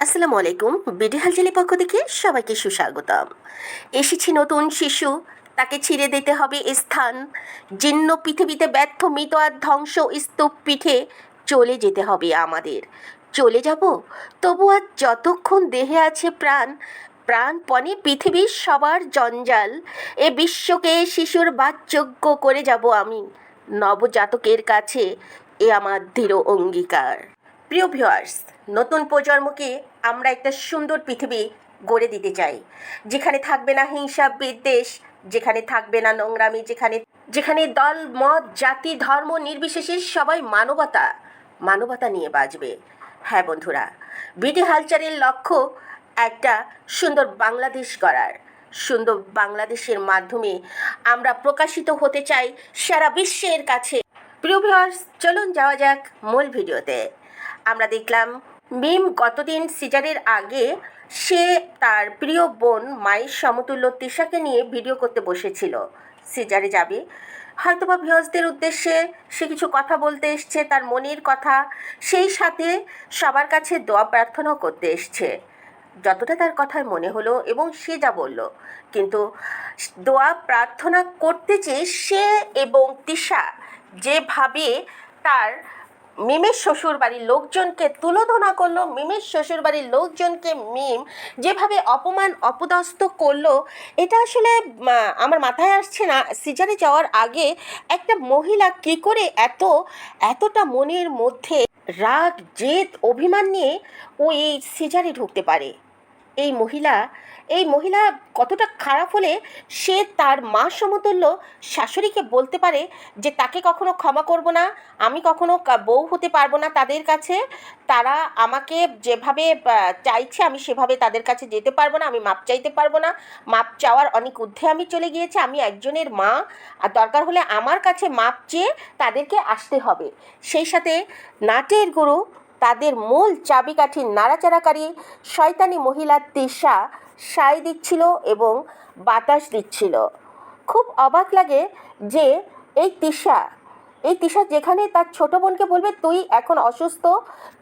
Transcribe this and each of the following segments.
আসসালামু আলাইকুম। বিডি হালচালের পক্ষ থেকে সবাইকে সুস্বাগতম। এসেছি নতুন শিশু, তাকে ছিঁড়ে দিতে হবে স্থান। জীর্ণ পৃথিবীতে ব্যর্থ মৃত আর ধ্বংস স্তূপ পিঠে চলে যেতে হবে আমাদের। চলে যাব তবু আর যতক্ষণ দেহে আছে প্রাণ, প্রাণপণে পৃথিবীর সবার জঞ্জাল। এ বিশ্বকে শিশুর বাসযোগ্য করে যাব আমি, নবজাতকের কাছে এ আমার দৃঢ় অঙ্গীকার। প্রিয় ভিউয়ার্স, নতুন প্রজন্মকে আমরা একটা সুন্দর পৃথিবী গড়ে দিতে চাই, যেখানে থাকবে না হিংসা বিদ্বেষ, যেখানে থাকবে না নোংরামি, যেখানে যেখানে দল মত জাতি ধর্ম নির্বিশেষে সবাই মানবতা মানবতা নিয়ে বাঁচবে। হ্যাঁ বন্ধুরা, বিডি হালচারের লক্ষ্য একটা সুন্দর বাংলাদেশ গড়ার। সুন্দর বাংলাদেশের মাধ্যমে আমরা প্রকাশিত হতে চাই সারা বিশ্বের কাছে। প্রিয় ভিউয়ার্স, চলুন যাওয়া যাক মূল ভিডিওতে। আমরা দেখলাম মিম গতদিন সিজারের আগে সে তার প্রিয় বোন মায়ের সমতুল্য তিশাকে নিয়ে ভিডিও করতে বসেছিল। সিজারে যাবে, হয়তোবা ভিউয়ার্সদের উদ্দেশ্যে সে কিছু কথা বলতে এসছে, তার মনের কথা, সেই সাথে সবার কাছে দোয়া প্রার্থনাও করতে এসছে, যতটা তার কথায় মনে হলো এবং সে যা বলল। কিন্তু দোয়া প্রার্থনা করতে চেয়ে সে এবং তিশা যেভাবে তার মিমের শ্বশুরবাড়ির লোকজনকে তুলোধনা করলো, মিমের শ্বশুরবাড়ির লোকজনকে মিম যেভাবে অপমান অপদস্থ করলো, এটা আসলে আমার মাথায় আসছে না। সিজারে যাওয়ার আগে একটা মহিলা কী করে এতটা মনের মধ্যে রাগ জেদ অভিমান নিয়ে ও এই সিজারে ঢুকতে পারে। এই মহিলা কতটা খারাপ হলে সে তার মা সমতুল্য শাশুড়িকে বলতে পারে যে তাকে কখনো ক্ষমা করব না, আমি কখনো বউ হতে পারবো না তাদের কাছে, তারা আমাকে যেভাবে চাইছে আমি সেভাবে তাদের কাছে যেতে পারবো না, আমি মাপ চাইতে পারবো না, মাপ চাওয়ার অনেক ঊর্ধ্বে আমি চলে গিয়েছি, আমি একজনের মা, আর দরকার হলে আমার কাছে মাপ চেয়ে তাদেরকে আসতে হবে। সেই সাথে নাটের গুরু, তাদের মূল চাবিকাঠি নাড়াচাড়াকারী শয়তানি মহিলা তিশা সায় দিচ্ছিল এবং বাতাস দিচ্ছিল। খুব অবাক লাগে যে এই তিশা যেখানে তার ছোট বোনকে বলবে তুই এখন অসুস্থ,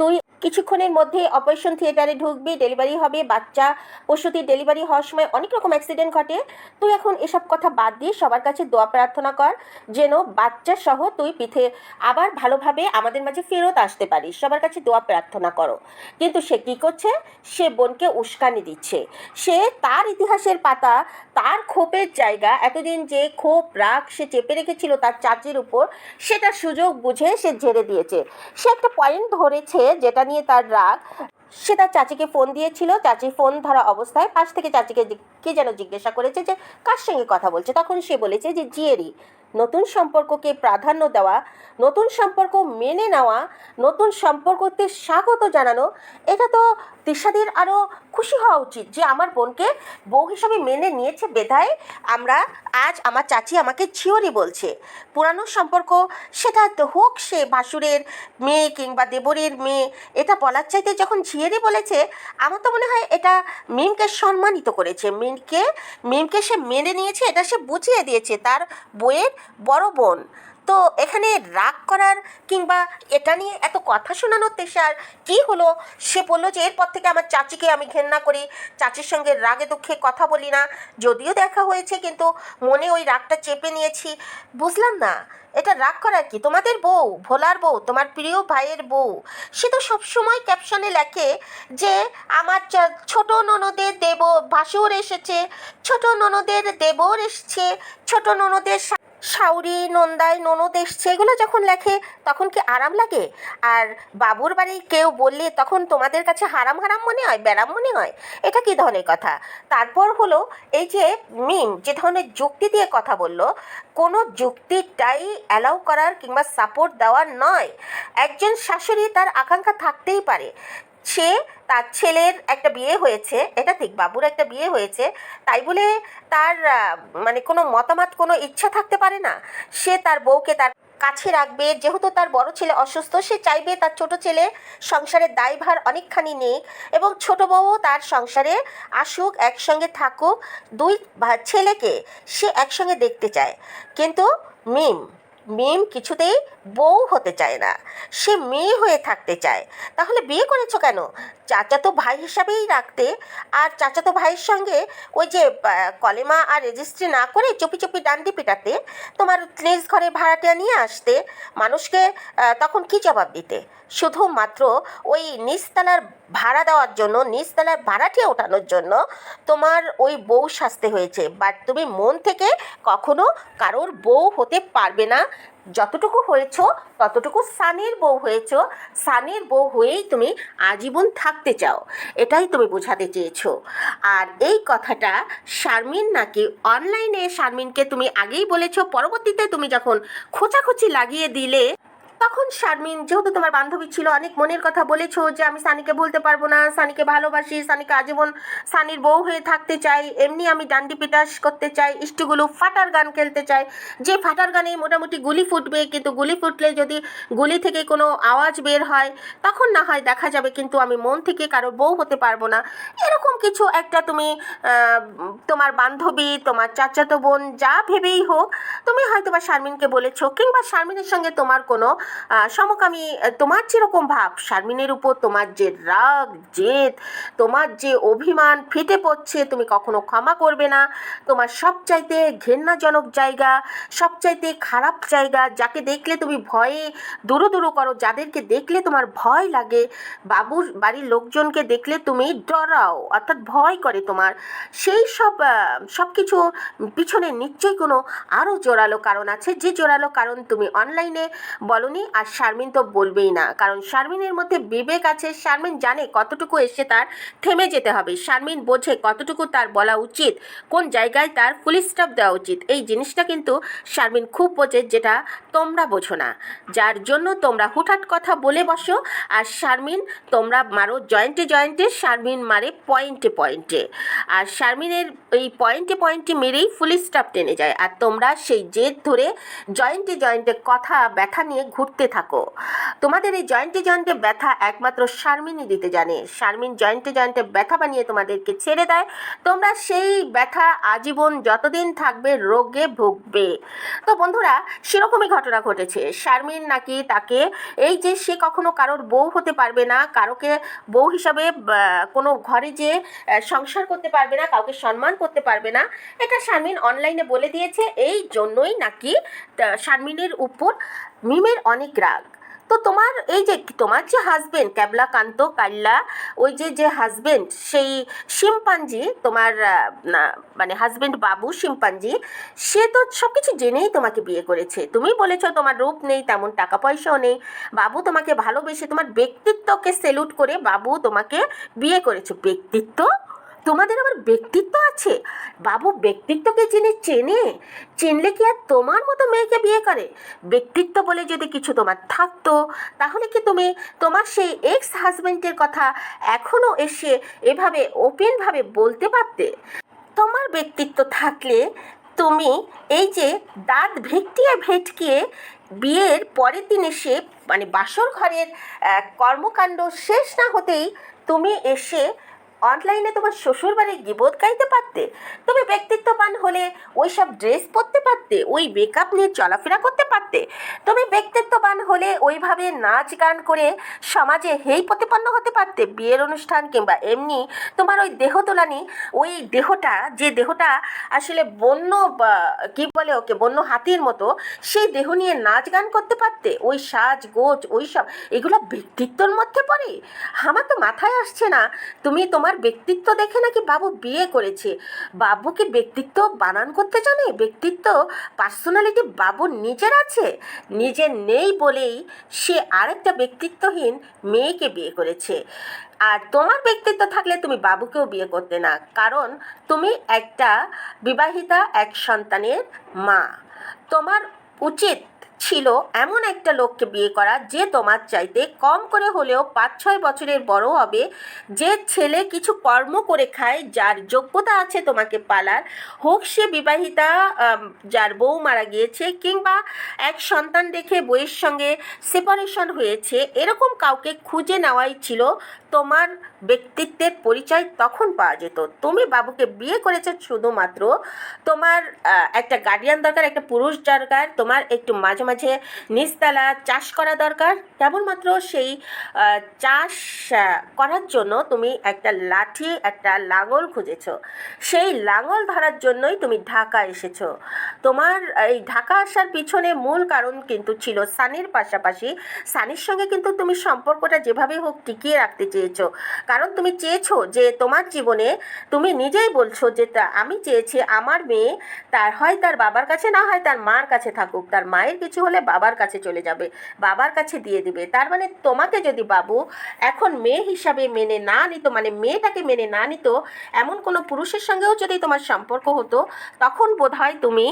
তুই কিছুক্ষণের মধ্যে অপারেশন থিয়েটারে ঢুকবি, ডেলিভারি হবে, বাচ্চা প্রসূতি ডেলিভারি হওয়ার সময় অনেক রকম অ্যাক্সিডেন্ট ঘটে, তুই এখন এসব কথা বাদ দিয়ে সবার কাছে দোয়া প্রার্থনা কর যেন বাচ্চা সহ তুই পিঠে আবার ভালোভাবে আমাদের মাঝে ফেরত আসতে পারিস, সবার কাছে দোয়া প্রার্থনা করো। কিন্তু সে কী করছে? সে বোনকে উস্কানি দিচ্ছে। সে তার ইতিহাসের পাতা, তার ক্ষোভের জায়গা, এতদিন যে ক্ষোভ রাগ সে চেপে রেখেছিল তার চাচির উপর, সেটা সুযোগ বুঝে সে ঝেড়ে দিয়েছে। সে একটা পয়েন্ট ধরেছে যেটা নিয়ে তার রাগ। সে তার চাচিকে ফোন দিয়েছিল, চাচি ফোন ধরা অবস্থায় পাশ থেকে চাচিকে কে যেন জিজ্ঞাসা করেছে যে কার সঙ্গে কথা বলছে, তখন সে বলেছে যে জিয়েরই। নতুন সম্পর্ককে প্রাধান্য দেওয়া, নতুন সম্পর্ক মেনে নেওয়া, নতুন সম্পর্কতে স্বাগত জানানো, এটা তো তিশাদের আরও খুশি হওয়া উচিত যে আমার বোনকে বউ হিসাবে মেনে নিয়েছে বেধায় আমরা আজ আমার চাচি আমাকে ঝিওরি বলছে। পুরানো সম্পর্ক সেটা হোক সে ভাসুরের মেয়ে কিংবা দেবরের মেয়ে, এটা বলার চাইতে যখন ঝিয়েরি বলেছে, আমার তো মনে হয় এটা মিমকে সম্মানিত করেছে, মিমকে সে মেনে নিয়েছে, এটা সে বুঝিয়ে দিয়েছে তার বইয়ের বড় বোন। তো এখানে রাগ করার কিংবা এটা নিয়ে এত কথা শোনানোর তেষার কী হলো? সে বললো যে এরপর থেকে আমার চাচিকে আমি ঘেন্না করি, চাচির সঙ্গে রাগে দুঃখে কথা বলি না, যদিও দেখা হয়েছে কিন্তু মনে ওই রাগটা চেপে নিয়েছি। বুঝলাম না এটা রাগ করার কি? তোমাদের বউ, ভোলার বউ, তোমার প্রিয় ভাইয়ের বউ, সে তো সবসময় ক্যাপশনে লেখে যে আমার ছোট ননদের ভাসুর এসেছে, ছোট ননদের দেবর এসছে, ছোট ননদের শাউরি নন্দাই ননদ এসছে, এগুলো যখন লেখে তখন কি আরাম লাগে? আর বাবুর বাড়ি কেউ বললে তখন তোমাদের কাছে হারাম হারাম মনে হয়, ব্যারাম মনে হয়? এটা কী ধরনের কথা? তারপর হলো এই যে মিম যে ধরনের যুক্তি দিয়ে কথা বলল, কোনো যুক্তিটাই অ্যালাউ করার কিংবা সাপোর্ট দেওয়ার নয়। একজন শাশুড়ি তার আকাঙ্ক্ষা থাকতেই পারে, সে তার ছেলের একটা বিয়ে হয়েছে, এটা ঠিক, বাবুর একটা বিয়ে হয়েছে, তাই বলে তার মানে কোনো মতামত কোনো ইচ্ছা থাকতে পারে না? সে তার বউকে তার কাছে রাখবে, যেহেতু তার বড় ছেলে অসুস্থ, সে চাইবে তার ছোট ছেলে সংসারের দায়ভার অনেকখানি নেক এবং ছোট বউও তার সংসারে আসুক, একসঙ্গে থাকুক, দুই ছেলেকে সে একসঙ্গে দেখতে চায়। কিন্তু মিম মিম কিছুতেই বউ হতে চায় না, সে মেয়ে হয়ে থাকতে চায়। তাহলে বিয়ে করেছো কেন? চাচাতো ভাই হিসাবেই রাখতে, আর চাচাতো ভাইয়ের সঙ্গে ওই যে কলেমা আর রেজিস্ট্রি না করে চুপি চুপি ডান্ডি পিটাতে, তোমার নিজ ঘরে ভাড়াটিয়া নিয়ে আসতে, মানুষকে তখন কি জবাব দিতে? শুধুমাত্র ওই নিচতলার ভাড়া দেওয়ার জন্য, নিচতলার ভাড়াটিয়া ওঠানোর জন্য তোমার ওই বউ সাজতে হয়েছে। বাট তুমি মন থেকে কখনো কারোর বউ হতে পারবে না। যতটুকু হয়েছো ততটুকু সানির বউ হয়েছো, সানির বউ হয়েই তুমি আজীবন থাকতে চাও, এটাই তুমি বোঝাতে চেয়েছো। আর এই কথাটা শারমিন নাকি অনলাইনে, শারমিনকে তুমি আগেই বলেছো, পরবর্তীতে তুমি যখন খোঁচাখুচি লাগিয়ে দিলে তখন শারমিন, যেহেতু তোমার বান্ধবী ছিল, অনেক মনের কথা বলেছো যে আমি সানিকে বলতে পারবো না, সানিকে ভালোবাসি, সানিকে আজীবন সানির বউ হয়ে থাকতে চাই, এমনি আমি ডান্ডি পিটাস করতে চাই, ইস্টুগুলো ফাটার গান খেলতে চাই, যে ফাটার গানে মোটামুটি গুলি ফুটবে, কিন্তু গুলি ফুটলে যদি গুলি থেকে কোনো আওয়াজ বের হয় তখন না হয় দেখা যাবে, কিন্তু আমি মন থেকে কারো বউ হতে পারবো না। এরকম কিছু একটা তুমি তোমার বান্ধবী, তোমার চাচাতো বোন, যা ভেবেই হোক, তুমি হয়তো বা শারমিনকে বলেছো, কিংবা শারমিনের সঙ্গে তোমার কোনো সমকামী, তোমার যেরকম ভাব, শারমিনের উপর তোমার যে রাগ জেদ, তোমার যে অভিমান ফেটে পড়ছে, তুমি কখনো ক্ষমা করবে না। তোমার সবচাইতে ঘেন্নাজনক জায়গা, সবচাইতে খারাপ জায়গা, যাকে দেখলে তুমি ভয়ে দূর দূর করো, যাদেরকে দেখলে তোমার ভয় লাগে, বাবুর বাড়ির লোকজনকে দেখলে তুমি ডরাও, অর্থাৎ ভয় করে তোমার, সেই সব সব কিছু পিছনে নিশ্চয়ই কোনো আরও জোরালো কারণ আছে, যে জোরালো কারণ তুমি অনলাইনে বলনি, আর শারমিন তো বলবেই না, কারণ শারমিনের মধ্যে বিবেক আছে। শারমিন জানে কতটুকু এসে তার থেমে যেতে হবে, শারমিন বোঝে কতটুকু তার বলা উচিত, কোন জায়গায় তার ফুল স্টপ দেওয়া উচিত। এই জিনিসটা কিন্তু শারমিন খুব বোঝে, যেটা তোমরা বোঝো না, যার জন্য তোমরা হুটহাট কথা বলে বসো। আর শারমিন, তোমরা মারো জয়েন্টে জয়েন্টে, শারমিন মারে পয়েন্টে পয়েন্টে, আর শারমিনের এই পয়েন্টে পয়েন্টে মেরেই ফুল স্টপ টেনে যায়, আর তোমরা সেই জেদ ধরে জয়েন্টে জয়েন্টে কথা ব্যথা নিয়ে ঘুরতে থাকো। তোমাদের এই জয়েন্টে জয়েন্টে ব্যথা একমাত্র শারমিনই দিতে জানে। শারমিন জয়েন্টে জয়েন্টে ব্যথা বানিয়ে তোমাদেরকে ছেড়ে দেয়, তোমরা সেই ব্যথা আজীবন যতদিন থাকবে রোগে ভুগবে। তো বন্ধুরা, সেরকমই ঘটনা ঘটেছে। শারমিন নাকি তাকে, এই যে সে কখনো কারোর বউ হতে পারবে না, কারোকে বউ হিসাবে কোনো ঘরে যে সংসার করতে পারবে না, কাউকে সম্মান করতে পারবে না, এটা শারমিন অনলাইনে বলে দিয়েছে। এই জন্যই নাকি শারমিনের উপর মিমের অনেক রাগ। তো তোমার এই যে তোমার যে হাজবেন্ড ক্যাবলা কান্ত কাল্লা, ওই যে হাজবেন্ড, সেই শিম্পাঞ্জি, তোমার মানে হাজবেন্ড বাবু শিম্পাঞ্জি, সে তো সব কিছু জেনেই তোমাকে বিয়ে করেছে। তুমি বলেছো তোমার রূপ নেই, তেমন টাকা পয়সাও নেই, বাবু তোমাকে ভালোবেসে তোমার ব্যক্তিত্বকে সেলুট করে বাবু তোমাকে বিয়ে করেছে। ব্যক্তিত্ব? তোমাদের আবার ব্যক্তিত্ব আছে? বাবু ব্যক্তিত্বকে যিনি চেনে, চিনলে কি আর তোমার মতো মেয়েকে বিয়ে করে? ব্যক্তিত্ব বলে যদি কিছু তোমার থাকতো, তাহলে কি তুমি তোমার সেই এক্স হাজবেন্ডের কথা এখনও এসে এভাবে ওপেনভাবে বলতে পারতে? তোমার ব্যক্তিত্ব থাকলে তুমি এই যে দাঁত ভেটকিয়ে ভেটকিয়ে বিয়ের পরের দিন এসে, মানে বাসর ঘরের কর্মকাণ্ড শেষ না হতেই তুমি এসে অনলাইনে তোমার শ্বশুরবাড়ির গীবত গাইতে পারতে। তুমি ব্যক্তিত্ববান হলে ওই সব ড্রেস পরতে পারতে, ওই মেকআপ নিয়ে চলাফেরা করতে পারতে। তুমি ব্যক্তিত্ববান হলে ওইভাবে নাচ গান করে সমাজে হেই প্রতিপন্ন হতে পারতে। বিয়ের অনুষ্ঠান কিংবা এমনি তোমার ওই দেহ তোলানি, ওই দেহটা, যে দেহটা আসলে বন্য, কি বলে ওকে, বন্য হাতির মতো, সেই দেহ নিয়ে নাচ গান করতে পারতে। ওই সাজ গোজ, ওই সব, এগুলো ব্যক্তিত্বর মধ্যে পড়ে? আমার তো মাথায় আসছে না। তুমি তোমার ব্যক্তিত্ব দেখে নাকি বাবু বিয়ে করেছে। বাবু কি ব্যক্তিত্ব বানান করতে জানে? ব্যক্তিত্ব, পার্সোনালিটি বাবুর নিজের আছে? নিজের নেই বলেই সে আরেকটা ব্যক্তিত্বহীন মেয়েকে বিয়ে করেছে। আর তোমার ব্যক্তিত্ব থাকলে তুমি বাবুকেও বিয়ে করতে না, কারণ তুমি একটা বিবাহিতা, এক সন্তানের মা। তোমার উচিত ছিল এমন একটা লোককে বিয়ে করা, যে তোমার চাইতে কম করে হলেও 5-6 বছরের বড় হবে, যে ছেলে কিছু কর্ম করে খায়, যার যোগ্যতা আছে তোমাকে পালার, হোক সে বিবাহিতা, যার বউ মারা গিয়েছে, কিংবা এক সন্তান রেখে বউয়ের সঙ্গে সেপারেশন হয়েছে, এরকম কাউকে খুঁজে নেওয়াই ছিল তোমার ব্যক্তিত্বের পরিচয়। তখন পাওয়া যেত। তুমি বাবুকে বিয়ে করেছো শুধুমাত্র তোমার একটা গার্ডিয়ান দরকার, একটা পুরুষ দরকার, তোমার একটু মাঝে মাঝে মাঝে নিচতলা চাষ করা দরকার। কেবলমাত্র সেই চাষ করার জন্য তুমি একটা লাঠি, একটা লাঙল খুঁজেছো। সেই লাঙল ধরার জন্যই তুমি ঢাকা এসেছো। তোমার এই ঢাকা আসার পিছনে মূল কারণ কিন্তু ছিল সানির পাশাপাশি সানির সঙ্গে কিন্তু তুমি সম্পর্কটা যেভাবে হোক টিকিয়ে রাখতে চেয়েছো। কারণ তুমি চেয়েছো যে তোমার জীবনে, তুমি নিজেই বলছো যে আমি চেয়েছি আমার মেয়ে তার বাবার কাছে, না হয় তার মার কাছে থাকুক, তার মায়ের কিছু হলে বাবার কাছে চলে যাবে, বাবার কাছে দিয়ে দিবে। তার মানে তোমাকে যদি বাবু এখন মেয়ে হিসাবে মেনে না নিত, মানে মেয়েটাকে মেনে না নিত, এমন কোনো পুরুষের সঙ্গেও যদি তোমার সম্পর্ক হতো, তখন বোধহয় তুমি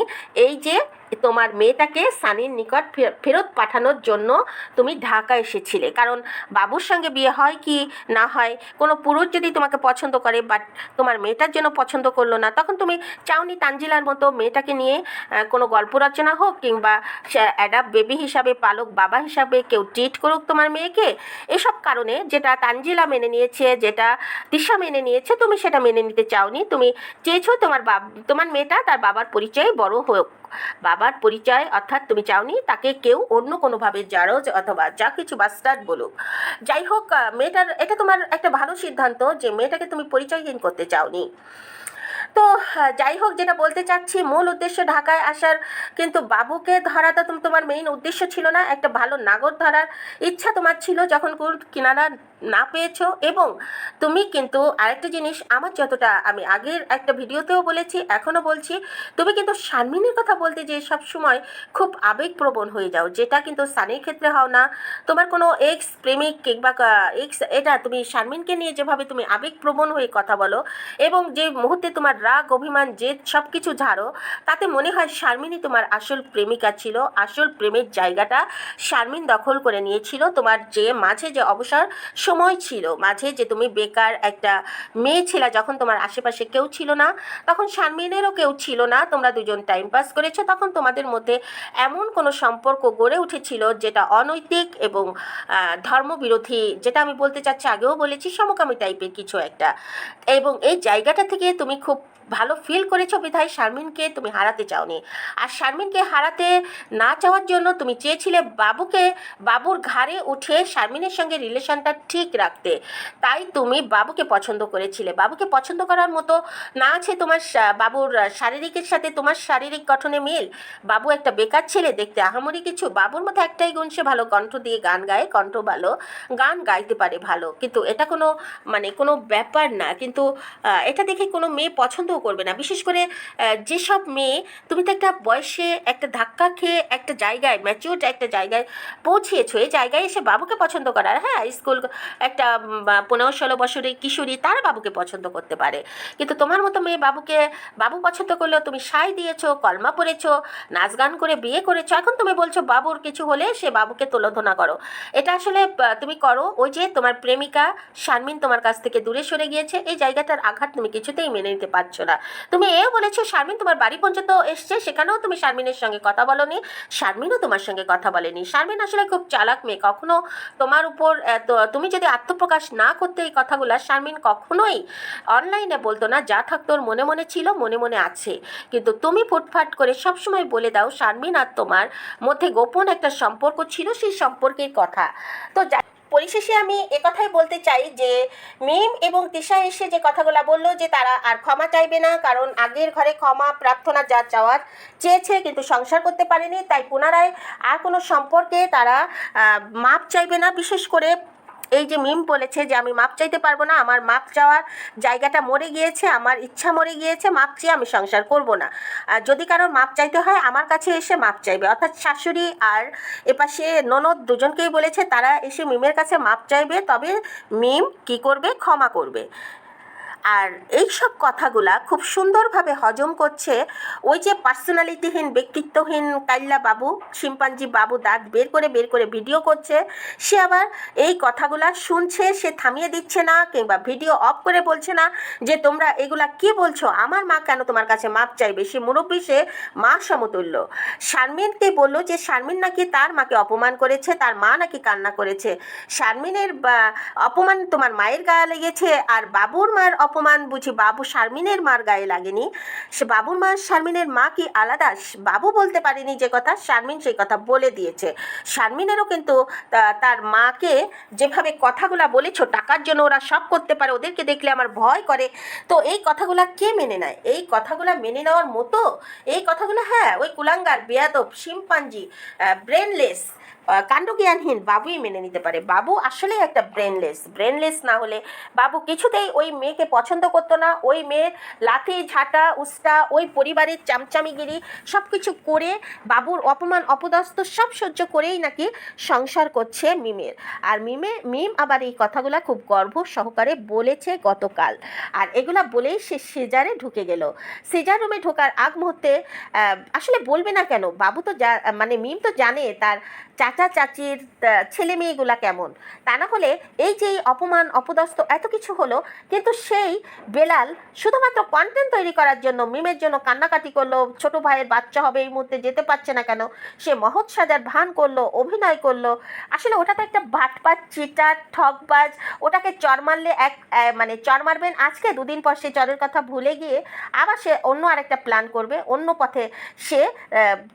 এই যে তোমার মেয়েটাকে সানির নিকট ফেরত পাঠানোর জন্য তুমি ঢাকা এসেছিলে। কারণ বাবুর সঙ্গে বিয়ে হয় কি না হয়, কোনো পুরুষ যদি তোমাকে পছন্দ করে বাট তোমার মেয়েটার জন্য পছন্দ করলো না, তখন তুমি চাওনি তানজিলার মতো মেয়েটাকে নিয়ে কোনো গল্প রচনা হোক, কিংবা অ্যাডাপ্ট বেবি হিসাবে, পালক বাবা হিসাবে কেউ ট্রিট করুক তোমার মেয়েকে। এসব কারণে যেটা তানজিলা মেনে নিয়েছে, যেটা তিশা মেনে নিয়েছে, তুমি সেটা মেনে নিতে চাওনি। তুমি চেয়েছো তোমার মেয়েটা তার বাবার পরিচয়ে বড় হোক, বাবার পরিচয়, অর্থাৎ তুমি চাওনি তাকে কেউ অন্য কোনোভাবে জারজ অথবা যা কিছু বাস্টার্ড বলুক। যাই হোক, এটা তোমার একটা ভালো সিদ্ধান্ত যে মেয়েটাকে তুমি পরিচয়হীন করতে চাওনি। তো যাই হোক, যেটা বলতে চাচ্ছি, মূল উদ্দেশ্য ঢাকায় আসার কিন্তু বাবুকে ধরাটা তোমার মেইন উদ্দেশ্য ছিল না। একটা ভালো নাগর ধরার ইচ্ছা তোমার ছিল যখন কিনারা না পেয়েছো। এবং তুমি কিন্তু আরেকটা জিনিস, আমার যতটা, আমি আগের একটা ভিডিওতেও বলেছি, এখনও বলছি, তুমি কিন্তু শারমিনের কথা বলতে যে সব সময় খুব আবেগপ্রবণ হয়ে যাও, যেটা কিন্তু সানির ক্ষেত্রে হও না। তোমার কোনো এক্স প্রেমিক কিংবা এটা তুমি শারমিনকে নিয়ে যেভাবে তুমি আবেগপ্রবণ হয়ে কথা বলো এবং যে মুহূর্তে তোমার রাগ, অভিমান, জেদ সব কিছু ঝাড়ো, তাতে মনে হয় শারমিনই তোমার আসল প্রেমিকা ছিল। আসল প্রেমের জায়গাটা শারমিন দখল করে নিয়েছিল। তোমার যে মাঝে যে অবসর সময় ছিল, মাঝে যে তুমি বেকার একটা মেয়ে ছিল, যখন তোমার আশেপাশে কেউ ছিল না, তখন শারমিনেরও কেউ ছিল না, তোমরা দুজন টাইম পাস করেছো, তখন তোমাদের মধ্যে এমন কোনো সম্পর্ক গড়ে উঠেছিল যেটা অনৈতিক এবং ধর্মবিরোধী, যেটা আমি বলতে চাচ্ছি, আগেও বলেছি, সমকামী টাইপের কিছু একটা। এবং এই জায়গাটা থেকে তুমি খুব ভালো ফিল করেছো বিধায় শারমিনকে তুমি হারাতে চাওনি। আর শারমিনকে হারাতে না চাওয়ার জন্য তুমি চেয়েছিলে বাবুর ঘাড়ে উঠে শারমিনের সঙ্গে রিলেশনটা ঠিক রাখতে। তাই তুমি বাবুকে পছন্দ করেছিলে। বাবুকে পছন্দ করার মতো না আছে তোমার বাবুর শারীরিকের সাথে তোমার শারীরিক গঠনে মিল। বাবু একটা বেকার ছেলে, দেখতে আহামরি কিছু। বাবুর মতো একটাই গুণ, সে ভালো কণ্ঠ দিয়ে গান গায়, কণ্ঠ ভালো, গান গাইতে পারে ভালো। কিন্তু এটা কোনো ব্যাপার না। কিন্তু এটা দেখে কোনো মেয়ে পছন্দও করবে না। বিশেষ করে যেসব মেয়ে, তুমি তো একটা বয়সে একটা ধাক্কা খেয়ে একটা জায়গায়, ম্যাচিউরড একটা জায়গায় পৌঁছিয়েছো, এই জায়গায় এসে বাবুকে পছন্দ করার, হ্যাঁ স্কুল একটা 15-16 বছরের কিশোরী তারা বাবুকে পছন্দ করতে পারে, কিন্তু তোমার মতো মেয়ে বাবু পছন্দ করলেও তুমি সায় দিয়েছো, কলমা পড়েছো, নাচ গান করে বিয়ে করেছো। এখন তুমি বলছো বাবুর কিছু হলে সে বাবুকে তোলধনা করো। এটা আসলে তুমি করো, ওই যে তোমার প্রেমিকা শারমিন তোমার কাছ থেকে দূরে সরে গিয়েছে, এই জায়গাটার আঘাত তুমি কিছুতেই মেনে নিতে পারছো না। তুমি এও বলেছো শারমিন তোমার বাড়ি পর্যন্ত এসছে, সেখানেও তুমি শারমিনের সঙ্গে কথা বলোনি, শারমিনও তোমার সঙ্গে কথা বলেনি। শারমিন আসলে খুব চালাক মেয়ে, কখনো তোমার উপর তুমি যদি আত্মপ্রকাশ না করতে এই কথাগুলো, শারমিন কখনোই অনলাইনে বলতো না। যা থাকতো ওর মনে মনে ছিল, মনে মনে আছে। কিন্তু তুমি ফুটফাট করে সবসময় বলে দাও শারমিন আর তোমার মধ্যে গোপন একটা সম্পর্ক ছিল, সেই সম্পর্কের কথা। তো পরিশেষে আমি একথাই বলতে চাই যে মিম এবং তিশা এসে যে কথাগুলো বললো যে তারা আর ক্ষমা চাইবে না, কারণ আগের ঘরে ক্ষমা প্রার্থনা যা চাওয়ার চেয়েছে কিন্তু সংসার করতে পারেনি, তাই পুনরায় আর কোনো সম্পর্কে তারা মাপ চাইবে না। বিশেষ করে এই যে মিম বলেছে যে আমি মাপ চাইতে পারবো না, আমার মাপ চাওয়ার জায়গাটা মরে গিয়েছে, আমার ইচ্ছা মরে গিয়েছে, মাপ চেয়ে আমি সংসার করব না। যদি কারোর মাপ চাইতে হয় আমার কাছে এসে মাপ চাইবে, অর্থাৎ শাশুড়ি আর এপাশে ননদ দুজনকেই বলেছে তারা এসে মিমের কাছে মাপ চাইবে, তবে মিম কি করবে, ক্ষমা করবে। আর এই সব কথাগুলা খুব সুন্দরভাবে হজম করছে ওই যে পার্সোনালিটিহীন, ব্যক্তিত্বহীন কাইল্লা বাবু, শিম্পাঞ্জি বাবু, দাঁত বের করে ভিডিও করছে। সে আবার এই কথাগুলা শুনছে, সে থামিয়ে দিচ্ছে না কিংবা ভিডিও অফ করে বলছে না যে তোমরা এগুলা কি বলছো, আমার মা কেন তোমার কাছে মাপ চাইবে। সে মুরব্বী, সে মা সমতুল্য। শারমিনকে বললো যে শারমিন নাকি তার মাকে অপমান করেছে, তার মা নাকি কান্না করেছে। শারমিনের অপমান তোমার মায়ের গায়ে লেগেছে, আর বাবুর মায়ের অপমান অপমান বুঝি বাবু শারমিনের মার গায়ে লাগেনি? সে বাবুর মা শারমিনের মা কি আলাদা? বাবু বলতে পারেনি যে কথা, শারমিন সেই কথা বলে দিয়েছে। শারমিনেরও কিন্তু তার মাকে যেভাবে কথাগুলা বলেছো, টাকার জন্য ওরা সব করতে পারে, ওদেরকে দেখলে আমার ভয় করে, তো এই কথাগুলা কে মেনে নেয়? এই কথাগুলা মেনে নেওয়ার মতো? এই কথাগুলো, হ্যাঁ, ওই কুলাঙ্গার বেয়াদব শিম্পাঞ্জি ব্রেনলেস কাণ্ডজ্ঞানহীন বাবুই মেনে নিতে পারে। বাবু আসলে একটা ব্রেনলেস না হলে বাবু কিছুতেই ওই মেয়েকে পছন্দ করতো না। ওই মেয়ের লাথি ঝাঁটা উস্টা, ওই পরিবারের চামচামিগিরি সব কিছু করে, বাবুর অপমান অপদস্থ সব সহ্য করেই নাকি সংসার করছে মিমের। আর মিম আবার এই কথাগুলা খুব গর্ব সহকারে বলেছে গতকাল, আর এগুলা বলেই সে সিজারে ঢুকে গেল। সিজার রুমে ঢোকার আগ মুহূর্তে আসলে বলবে না কেন, বাবু তো মানে মিম তো জানে তার চাচা চাচির ছেলে মেয়েগুলা কেমন। তা না হলে এই যে অপমান অপদস্থ এত কিছু হলো, কিন্তু সেই বেলাল শুধুমাত্র কন্টেন্ট তৈরি করার জন্য মিমের জন্য কান্নাকাটি করলো, ছোট ভাইয়ের বাচ্চা হবে এই মুহূর্তে যেতে পারছে না কেন, সে মহৎ সাজার ভান করলো, অভিনয় করলো। আসলে ওটা তো একটা বাটপাট চিটার ঠকবাজ। ওটাকে চর মারলে মানে চর মারবেন আজকে, দুদিন পর সে চরের কথা ভুলে গিয়ে আবার সে অন্য আরেকটা প্ল্যান করবে, অন্য পথে সে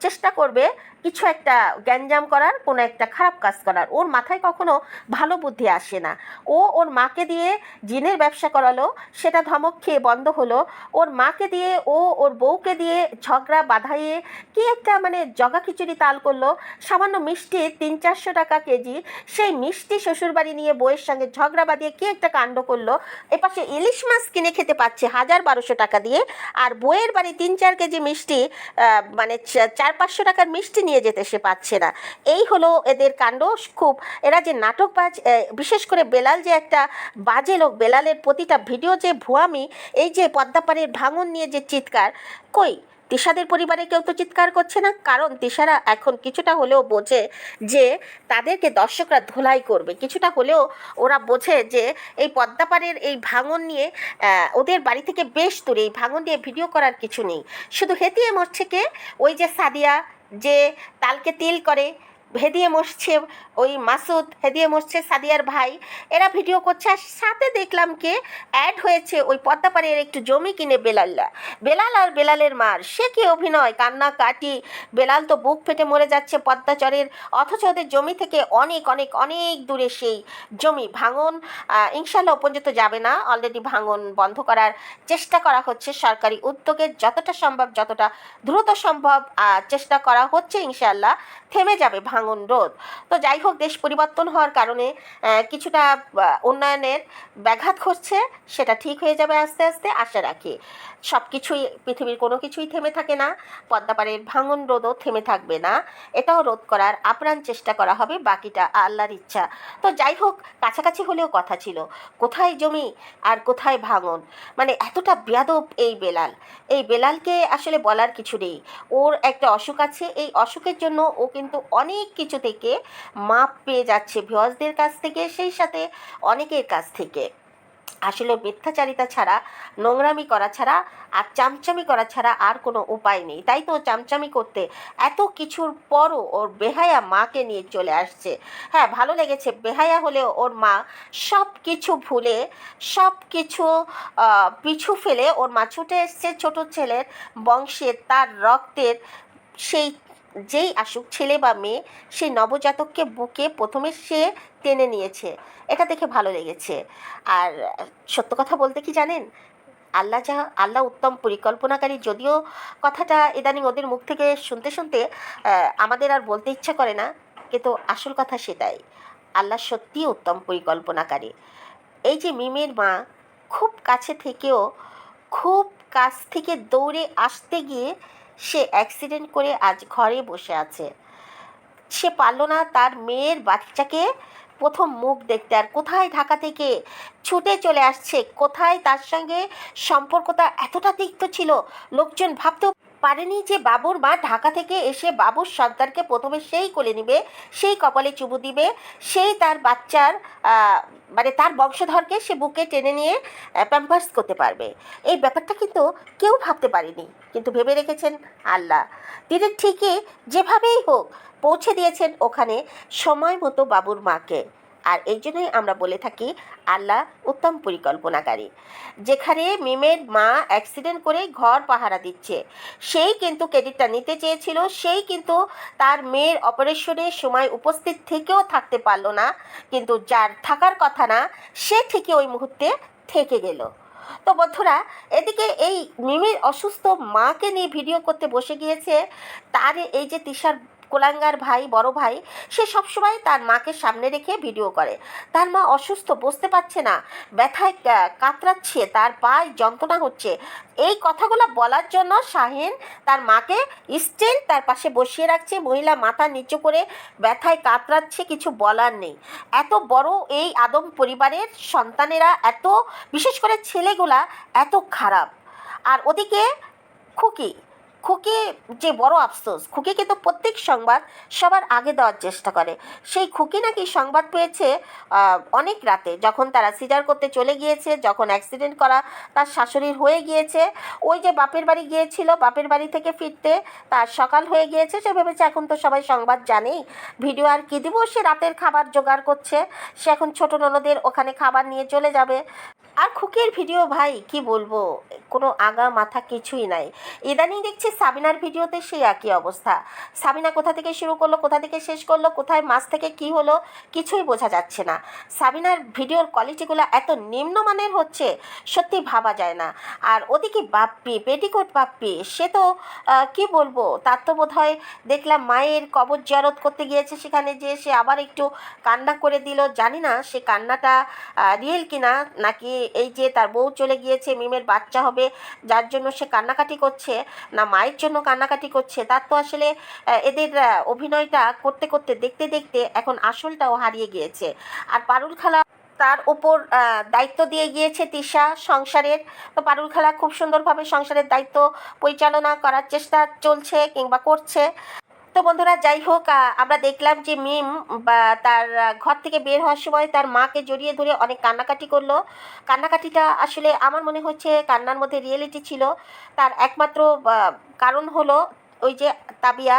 চেষ্টা করবে কিছু একটা গ্যাঞ্জাম করার, কোনো একটা খারাপ কাজ করার। ওর মাথায় কখনো ভালো বুদ্ধি আসে না। ওর মাকে দিয়ে জিনের ব্যবসা করালো, সেটা ধমক খেয়ে বন্ধ হলো। ওর মাকে দিয়ে ওর বউকে দিয়ে ঝগড়া বাঁধাইয়ে কি একটা মানে জগা খিচুড়ি তাল করলো। সামান্য মিষ্টি 300-400 টাকা কেজি, সেই মিষ্টি শ্বশুরবাড়ি নিয়ে বউয়ের সঙ্গে ঝগড়া বাঁধিয়ে কি একটা কাণ্ড করলো। এপাশে ইলিশ মাছ কিনে খেতে পাচ্ছে 1000-1200 টাকা দিয়ে, আর বউয়ের বাড়ি 3-4 কেজি মিষ্টি মানে 400-500 টাকার মিষ্টি নিয়ে যেতে সে পাচ্ছে না। এই হলো এদের কাণ্ড। খুব এরা যে নাটকবাজ, বিশেষ করে বেলাল যে একটা বাজে লোক, বেলালের প্রতিটা ভিডিও যে ভুয়ামি, এই যে পদ্মাপাড়ের ভাঙন নিয়ে যে চিৎকার, কই তিশাদের পরিবারে কেউ তো চিৎকার করছে না, কারণ তিশারা এখন কিছুটা হলেও বোঝে যে তাদেরকে দর্শকরা ধোলাই করবে। কিছুটা হলেও ওরা বোঝে যে এই পদ্মাপাড়ের এই ভাঙন নিয়ে ওদের বাড়ি থেকে বেশ দূরে, এই ভাঙন নিয়ে ভিডিও করার কিছু নেই। শুধু হেতিয়ে মরছে কে? ওই যে সাদিয়া, যে তালকে তিল করে, হেদিয়ে মরছে ওই মাসুদ, হেদিয়ে মরছে সাদিয়ার ভাই, এরা ভিডিও করছে। আর সাথে দেখলাম কে অ্যাড হয়েছে ওই পদ্মাপাড়ের একটু জমি কিনে বেলাল আর বেলালের মার, সে কি অভিনয়, কান্না কাটি। বেলাল তো বুক ফেটে মরে যাচ্ছে পদ্মাচরের, অথচ ওদের জমি থেকে অনেক অনেক অনেক দূরে সেই জমি। ভাঙন ইনশাল্লাহ পর্যন্ত যাবে না, অলরেডি ভাঙন বন্ধ করার চেষ্টা করা হচ্ছে সরকারি উদ্যোগে, যতটা সম্ভব যতটা দ্রুত সম্ভব চেষ্টা করা হচ্ছে, ইনশাল্লাহ থেমে যাবে ভাঙন রোধ। তো যাই হোক, দেশ পরিবর্তন হওয়ার কারণে কিছুটা উন্নয়নের ব্যাঘাত ঘটছে, সেটা ঠিক হয়ে যাবে আস্তে আস্তে, আশা রাখি। সব কিছুই, পৃথিবীর কোনো কিছুই থেমে থাকে না, পদ্মাপাড়ের ভাঙন রোধও থেমে থাকবে না, এটাও রোধ করার আপ্রাণ চেষ্টা করা হবে, বাকিটা আল্লাহর ইচ্ছা। তো যাই হোক, কাছাকাছি হলেও কথা ছিল, কোথায় জমি আর কোথায় ভাঙন, মানে এতটা বেয়াদব এই বেলালকে আসলে বলার কিছু নেই। ওর একটা অসুখ আছে, এই অসুখের জন্য ও কিন্তু অনেক কিছু থেকে মাপ পেয়ে যাচ্ছে, ভিউয়ার্সদের কাছ থেকে, সেই সাথে অনেকের কাছ থেকে। আসলে মিথ্যাচারিতা ছাড়া, নোংরামি করা ছাড়া আর চামচামি করা ছাড়া আর কোনো উপায় নেই। তাই তো চামচামি করতে এত কিছুর পরও ওর বেহায়া মাকে নিয়ে চলে আসছে। হ্যাঁ, ভালো লেগেছে, বেহায়া হলেও ওর মা সব কিছু ভুলে, সব কিছু পিছু ফেলে ওর মা ছুটে এসছে ছোট ছেলের বংশের, তার রক্তের, সেই যেই আসুক ছেলে বা মেয়ে, সেই নবজাতককে বুকে প্রথমে সে টেনে নিয়েছে। এটা দেখে ভালো লেগেছে। আর সত্য কথা বলতে কি জানেন, আল্লাহ উত্তম পরিকল্পনাকারী, যদিও কথাটা ইদানিং ওদের মুখ থেকে শুনতে শুনতে আমাদের আর বলতে ইচ্ছা করে না, কিন্তু আসল কথা সেটাই, আল্লাহ সত্যিই উত্তম পরিকল্পনাকারী। এই যে মিমের মা খুব কাছে থেকেও, খুব কাছ থেকে দৌড়ে আসতে গিয়ে সে অ্যাক্সিডেন্ট করে আজ ঘরে বসে আছে। সে পারল না তার মেয়ের বাচ্চাকে প্রথম মুখ দেখতে, আর কোথায় ঢাকা থেকে ছুটে চলে আসছে, কোথায় তার সঙ্গে সম্পর্কটা এতটা তিক্ত ছিল, লোকজন ভাবতেও পারেনি যে বাবুর মা ঢাকা থেকে এসে বাবুর সন্তানকে প্রথমে সেই কোলে নিবে, সেই কপালে চুমু দিবে, সেই তার বাচ্চার মানে তার বংশধরকে সে বুকে টেনে নিয়ে প্যাম্পার্স করতে পারবে। এই ব্যাপারটা কিন্তু কেউ ভাবতে পারেনি, কিন্তু ভেবে রেখেছেন আল্লাহ। তিনি ঠিকই যেভাবেই হোক পৌঁছে দিয়েছেন ওখানে সময় মতো বাবুর মাকে। আর এই জন্যই আমরা বলে থাকি আল্লাহ উত্তম পরিকল্পনাকারী। যেখানে মিমের মা অ্যাক্সিডেন্ট করে ঘর পাহারা দিচ্ছে, সেই কিন্তু ক্রেডিটটা নিতে চেয়েছিল, সেই কিন্তু তার মেয়ের অপারেশনের সময় উপস্থিত থেকেও থাকতে পারলো না, কিন্তু যার থাকার কথা না সে ঠিকই ওই মুহূর্তে থেকে গেল। তো বন্ধুরা, এদিকে এই মিমির অসুস্থ মাকে নিয়ে ভিডিও করতে বসে গিয়েছে তার এই যে তিশার কোলাঙ্গার ভাই, বড় ভাই, সে সবসময় তার মাকে সামনে রেখে ভিডিও করে। তার মা অসুস্থ, বসতে পারছে না, ব্যথায় কাতরাচ্ছে, তার পায়ে যন্ত্রণা হচ্ছে। এই কথাগুলো বলার জন্য শাহিন তার মাকে স্টিল তার পাশে বসিয়ে রাখছে। মহিলা মাথা নিচু করে ব্যথায় কাতরাচ্ছে, কিছু বলার নেই। এত বড় এই আদম পরিবারের সন্তানেরা এত, বিশেষ করে ছেলেগুলা এত খারাপ। আর ওদিকে খুকি, খুকি যে বড় আফসোস, খুকি কিন্তু প্রত্যেক সংবাদ সবার আগে দেওয়ার চেষ্টা করে। সেই খুকি নাকি সংবাদ পেয়েছে অনেক রাতে, যখন তারা সিজার করতে চলে গিয়েছে, যখন অ্যাক্সিডেন্ট করা তার শাশুড়ির হয়ে গিয়েছে। ওই যে বাপের বাড়ি গিয়েছিল, বাপের বাড়ি থেকে ফিরতে তার সকাল হয়ে গিয়েছে। সে ভেবেছে এখন তো সবাই সংবাদ জানেই, ভিডিও আর কী দিব। সে রাতের খাবার জোগাড় করছে, সে এখন ছোটো ননদের ওখানে খাবার নিয়ে চলে যাবে। আর খুকির ভিডিও ভাই কি বলবো, কোনো আগা মাথা কিছুই নাই। ইদানিং দেখছি সাবিনার ভিডিওতে সেই একই অবস্থা। সাবিনা কোথা থেকে শুরু করলো, কোথা থেকে শেষ করলো, কোথায় মাঝ থেকে কি হলো, কিছুই বোঝা যাচ্ছে না। সাবিনার ভিডিওর কোয়ালিটিগুলো এত নিম্নমানের হচ্ছে, সত্যি ভাবা যায় না। আর ওদিকে বাপ্পি, পেটিকোট বাপ্পি, সে তো কি বলবো, তার তো বোধ হয় দেখলাম মায়ের কবর জিয়ারত করতে গিয়েছে, সেখানে যে সে আবার একটু কান্না করে দিল। জানি না সে কান্নাটা রিয়েল কিনা, নাকি এই যে তার বউ চলে গিয়েছে, মিমের বাচ্চা হবে যার জন্য সে কান্নাকাটি করছে, না মায়ের জন্য কান্নাকাটি করছে। তার তো আসলে এদের অভিনয়টা করতে করতে দেখতে দেখতে এখন আসলটাও হারিয়ে গিয়েছে। আর পারুল খালা, তার ওপর দায়িত্ব দিয়ে গিয়েছে তিশা সংসারের। তো পারুল খালা খুব সুন্দরভাবে সংসারের দায়িত্ব পরিচালনা করার চেষ্টা চলছে কিংবা করছে। তো বন্ধুরা, যাই হোক, আমরা দেখলাম যে মিম বা তার ঘর থেকে বের হওয়ার সময় তার মাকে জড়িয়ে ধরে অনেক কান্নাকাটি করলো। কান্নাকাটিটা আসলে আমার মনে হচ্ছে কান্নার মধ্যে রিয়েলিটি ছিল। তার একমাত্র কারণ হলো ওই যে তাবিয়া,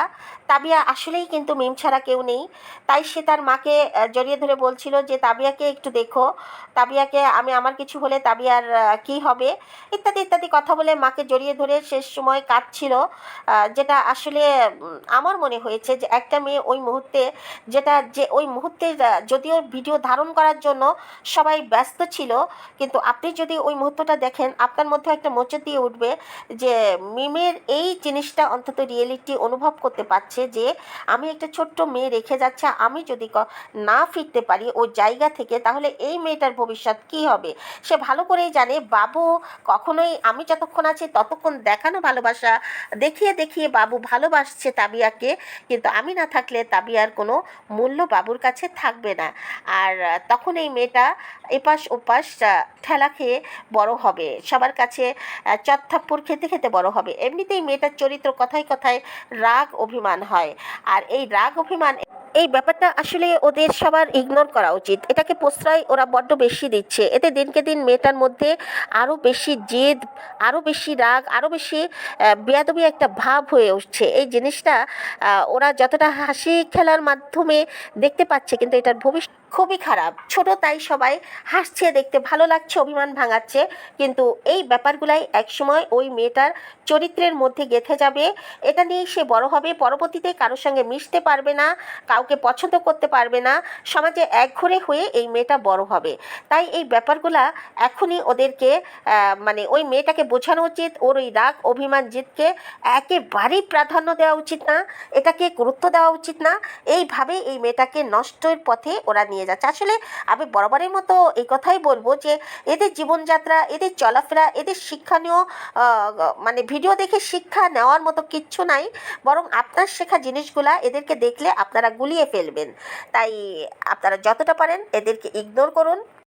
তাবিয়া আসলেই কিন্তু মিম ছাড়া কেউ নেই। তাই সে তার মাকে জড়িয়ে ধরে বলছিল যে তাবিয়াকে একটু দেখো, তাবিয়াকে, আমি আমার কিছু হলে তাবিয়ার কী হবে, ইত্যাদি ইত্যাদি কথা বলে মাকে জড়িয়ে ধরে শেষ সময় কাঁদছিল। যেটা আসলে আমার মনে হয়েছে যে একটা মেয়ে ওই মুহূর্তে, যেটা যে ওই মুহূর্তে যদিও ভিডিও ধারণ করার জন্য সবাই ব্যস্ত ছিল, কিন্তু আপনি যদি ওই মুহূর্তটা দেখেন আপনার মধ্যে একটা মোচড় দিয়ে উঠবে যে মিমের এই জিনিসটা অন্তত রিয়েলিটি অনুভব করতে পারছে যে আমি একটা ছোট্ট মেয়ে রেখে যাচ্ছে, আমি যদি না ফিরতে পারি ওই জায়গা থেকে, তাহলে এই মেয়েটার ভবিষ্যৎ কী হবে। সে ভালো করেই জানে বাবু কখনোই, আমি যতক্ষণ আছি ততক্ষণ দেখানো ভালোবাসা দেখিয়ে দেখিয়ে বাবু ভালোবাসছে তাবিয়াকে, কিন্তু আমি না থাকলে তাবিয়ার কোনো মূল্য বাবুর কাছে থাকবে না। আর তখন এই মেয়েটা এপাশ ওপাশ ঠেলা খেয়ে বড় হবে, সবার কাছে চত্থাপ্পড় খেতে খেতে বড় হবে। এমনিতেই মেয়েটার চরিত্র কথায় কথায় রাগ অভিমান হয়, আর এই রাগ অভিমান, এই ব্যাপারটা আসলে ওদের সবার ইগনোর করা উচিত। এটাকে প্রশ্রয় ওরা বড্ড বেশি দিচ্ছে। এতে দিনকে দিন মেয়েটার মধ্যে আরও বেশি জেদ, আরও বেশি রাগ, আরও বেশি বেয়াদবি একটা ভাব হয়ে উঠছে। এই জিনিসটা ওরা যতটা হাসি খেলার মাধ্যমে দেখতে পাচ্ছে, কিন্তু এটার ভবিষ্যৎ খুবই খারাপ। ছোট তাই সবাই হাসছে, দেখতে ভালো লাগছে, অভিমান ভাঙাচ্ছে, কিন্তু এই ব্যাপারগুলাই একসময় ওই মেয়েটার চরিত্রের মধ্যে গেঁথে যাবে। এটা নিয়েই সে বড় হবে, পরবর্তীতে কারোর সঙ্গে মিশতে পারবে না, কাউকে পছন্দ করতে পারবে না, সমাজে একঘরে হয়ে এই মেয়েটা বড় হবে। তাই এই ব্যাপারগুলা এখনই ওদেরকে মানে ওই মেয়েটাকে বোঝানো উচিত, ওর ওই রাগ অভিমান জিতকে একেবারেই প্রাধান্য দেওয়া উচিত না, এটাকে গুরুত্ব দেওয়া উচিত না। এইভাবে এই মেয়েটাকে নষ্টের পথে ওরা নিয়ে যাচ্ছে। আসলে আমি বরাবরের মতো এই কথাই বলবো যে এদের জীবনযাত্রা, এদের চলাফেরা, এদের শিক্ষণীয় মানে ভিডিও দেখে শিক্ষা নেওয়ার মতো কিচ্ছু নাই, বরং আপনার শেখা জিনিসগুলা এদেরকে দেখলে আপনারা গুলিয়ে ফেলবেন। তাই আপনারা যতটা পারেন এদেরকে ইগনোর করুন,